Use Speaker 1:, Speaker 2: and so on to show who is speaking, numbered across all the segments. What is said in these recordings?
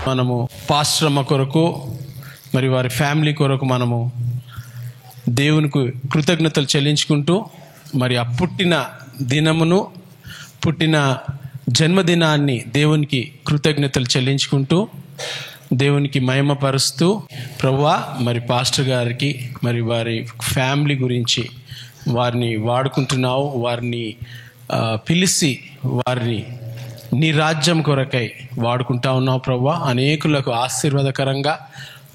Speaker 1: మనము పాస్టర్ అమ్మ కొరకు మరి వారి ఫ్యామిలీ కొరకు మనము దేవునికి కృతజ్ఞతలు చెల్లించుకుంటూ మరి ఆ పుట్టిన దినమును పుట్టిన జన్మదినాన్ని దేవునికి కృతజ్ఞతలు చెల్లించుకుంటూ దేవునికి మహిమపరుస్తూ ప్రభువా మరి పాస్టర్ గారికి మరి వారి ఫ్యామిలీ గురించి వారిని వాడుకుంటున్నావు, వారిని పిలిచి వారిని నీ రాజ్యం కొరకై వాడుకుంటా ఉన్నావు ప్రభువా. అనేకులకు ఆశీర్వాదకరంగా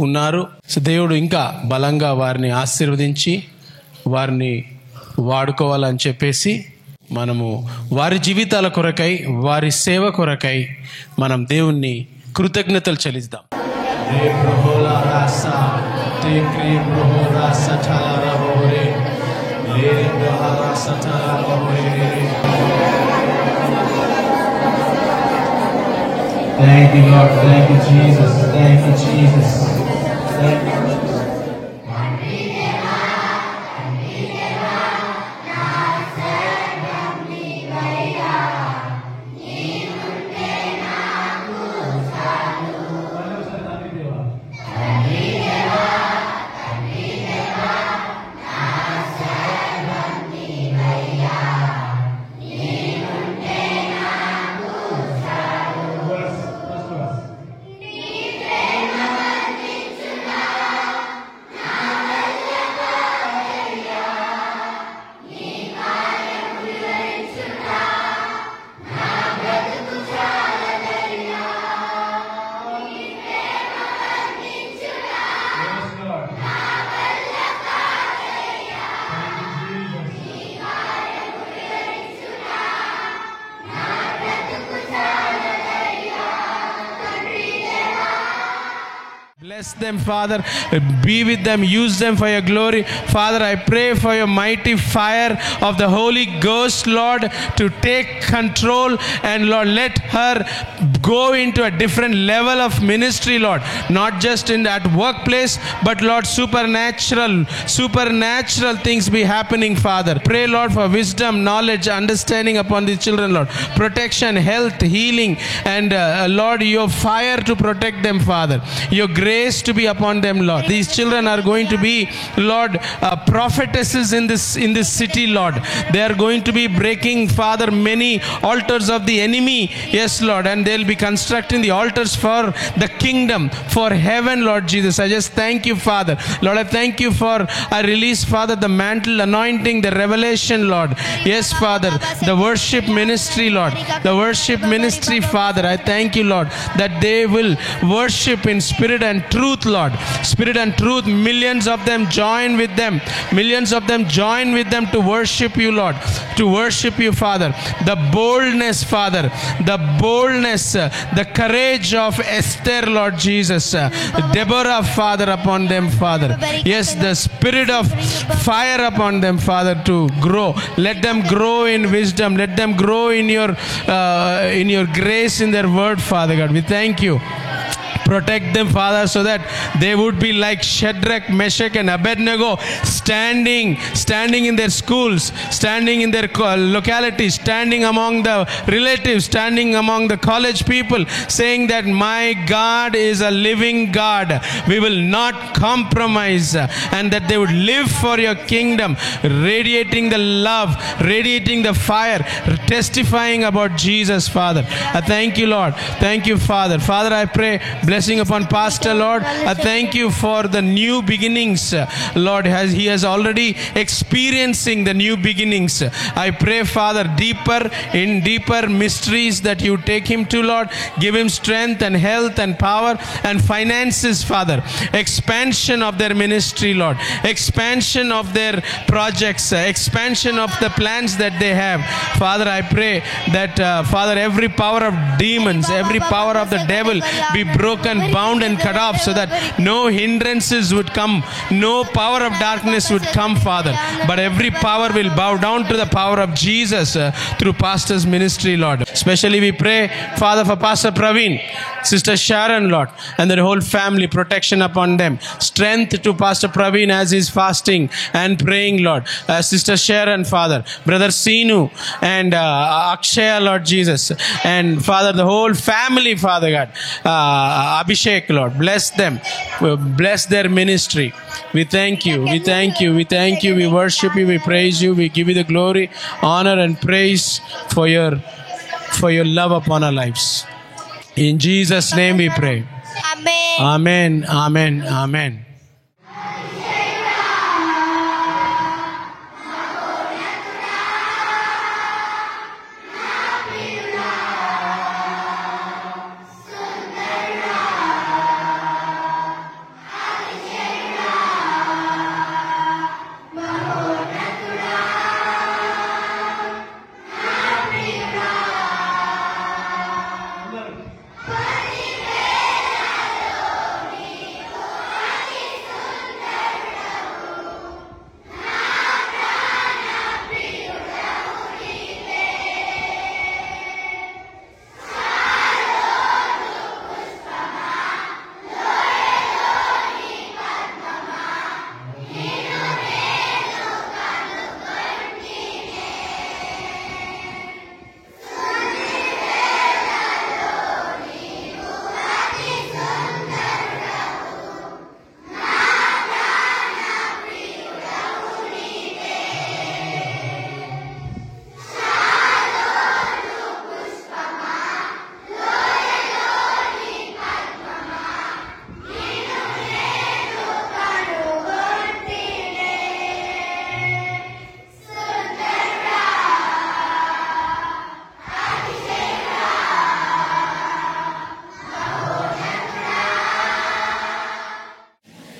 Speaker 1: ఉన్నారు. సో దేవుడు ఇంకా బలంగా వారిని ఆశీర్వదించి వారిని వాడుకోవాలని చెప్పేసి మనము వారి జీవితాల కొరకై వారి సేవ కొరకై మనం దేవుణ్ణి కృతజ్ఞతలు చెల్లిద్దాం.
Speaker 2: Thank you, Lord. Thank you, Jesus. Thank you, Jesus. Thank you, Jesus.
Speaker 1: Bless them, Father. Be with them. Use them for your glory. Father, I pray for your mighty fire of the Holy Ghost, Lord, to take control. And Lord, let her go into a different level of ministry, Lord. Not just in that workplace, but Lord, supernatural things be happening, Father. Pray, Lord, for wisdom, knowledge, understanding upon the children, Lord. Protection, health, healing, and Lord, your fire to protect them, Father. Your grace to be upon them, Lord. These children are going to be, Lord, prophetesses in this city, Lord. They are going to be breaking, Father, many altars of the enemy. Yes, Lord. And they'll be constructing the altars for the kingdom, for heaven, Lord Jesus. I just thank you, Father. Lord, I thank you for I release, Father, the mantle, anointing, the revelation, Lord. Yes, Father, the worship ministry, Lord. The worship ministry, Father. I thank you, Lord, that they will worship in spirit and truth, Lord. Spirit and truth. Millions of them join with them. Millions of them join with them to worship you, Lord. To worship you, Father. The boldness, Father. The boldness, the courage of Esther, Lord Jesus. Deborah, Father, upon them, Father. Yes, the spirit of fire upon them, Father, to grow. Let them grow in wisdom. Let them grow in your grace, in their word, Father God. We thank you. Protect them, Father, so that they would be like Shadrach, Meshach, and Abednego, standing in their schools, standing in their localities, standing among the relatives, standing among the college people, saying that my God is a living God. We will not compromise, and that they would live for your kingdom, radiating the love, radiating the fire, testifying about Jesus, Father. I thank you, Lord. Thank you, Father. Father, I pray blessing upon Pastor, Lord. I thank you for the new beginnings, Lord. He has already experiencing the new beginnings. I pray, Father, deeper mysteries that you take him to, Lord. Give him strength and health and power and finances, Father. Expansion of their ministry, Lord. Expansion of their projects, expansion of the plans that they have. Father, I pray that, Father, every power of demons, every power of the devil be broken, bound and cut off, so that no hindrances would come, no power of darkness would come, Father, but every power will bow down to the power of Jesus through Pastor's ministry, Lord. Especially we pray, Father, for Pastor Praveen, Sister Sharon, Lord, and their whole family. Protection upon them. Strength to Pastor Praveen as he's fasting and praying, Lord. Sister Sharon, Father, Brother Sinu, and Akshaya, Lord Jesus, and Father, the whole family, Father God. Abhishek, Lord. Bless them. Bless their ministry. We thank you. We thank you. We thank you. We worship you. We praise you. We give you the glory, honor, and praise for your love upon our lives. In Jesus' name we pray.
Speaker 3: Amen.
Speaker 1: Amen. Amen. Amen.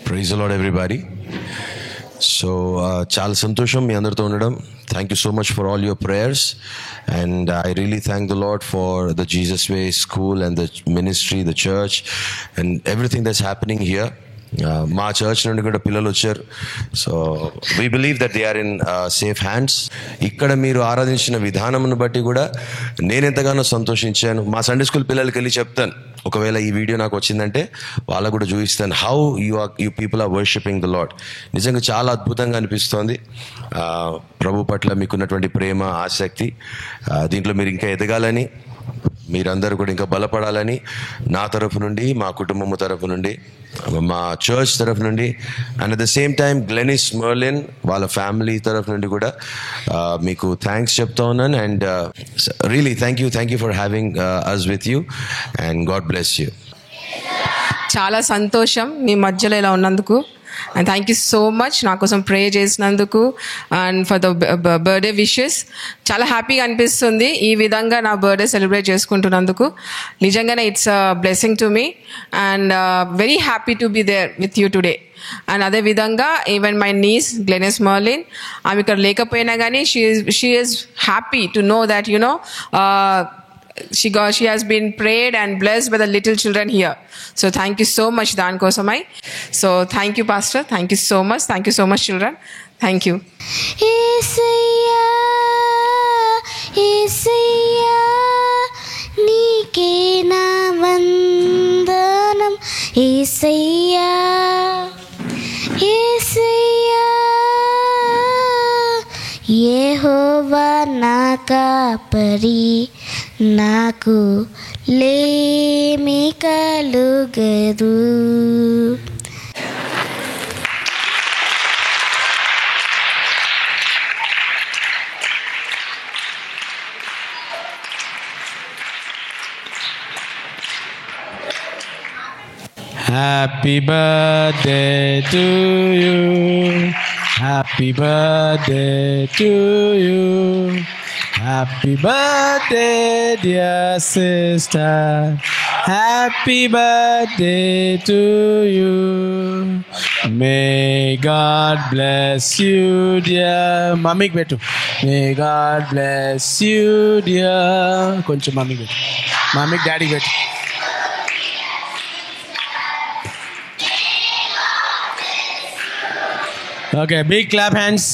Speaker 4: Praise the Lord, everybody. So, చాలా సంతోషం మీ అందరితో ఉండడం. Thank you so much for all your prayers, and I really thank the Lord for the Jesus Way School and the ministry, the church, and everything that's happening here. మా church నుండి కూడా పిల్లలు వచ్చారు. So we believe that they are in safe hands. ఇక్కడ మీరు ఆరాధించిన విధానంను బట్టి కూడా నేను ఎంతగానో సంతోషించాను. మా సండే స్కూల్ పిల్లలకి వెళ్ళి చెప్తాను, ఒకవేళ ఈ వీడియో నాకు వచ్చిందంటే వాళ్ళకు కూడా చూపిస్తాను how you people are worshipping the Lord. నిజంగా చాలా అద్భుతంగా అనిపిస్తోంది. ప్రభు పట్ల మీకున్నటువంటి ప్రేమ, ఆసక్తి, దీంట్లో మీరు ఇంకా ఎదగాలని, మీరందరూ కూడా ఇంకా బలపడాలని నా తరఫు నుండి, మా కుటుంబం తరఫు నుండి, మా చర్చ్ తరఫు నుండి, and at the same time Glenis Marlin వాళ్ళ ఫ్యామిలీ తరఫు నుండి కూడా మీకు థ్యాంక్స్ చెప్తా ఉన్నాను. And really thank you for having us with you, and God bless you.
Speaker 5: చాలా సంతోషం మీ మధ్యలో ఇలా ఉన్నందుకు, and thank you so much నా కోసం ప్రే చేసినందుకు and for the birthday wishes. చాలా హ్యాపీగా అనిపిస్తుంది ఈ విధంగా నా బర్త్డే సెలబ్రేట్ చేసుకుంటున్నందుకు. నిజంగానే it's a blessing to me, and very happy to be there with you today. And అదేవిధంగా even my niece Glenis Marlin, ఆమె ఇక్కడ లేకపోయినా కానీ she is happy to know that she has been prayed and blessed by the little children here. So thank you so much dan kosamai. So thank you pastor, thank you so much, thank you so much children, thank you.
Speaker 3: Isaiya nike na vandanam. Isaiya యెహోవా నా కాపరి, నాకు లేమి కలుగదు.
Speaker 1: Happy birthday to you. Happy birthday to you. Happy birthday, dear sister. Happy birthday to you. May God bless you, dear. Mummy betu. May God bless you, dear. Koncham mummy betu. Mummy daddy betu. Okay, big clap hands.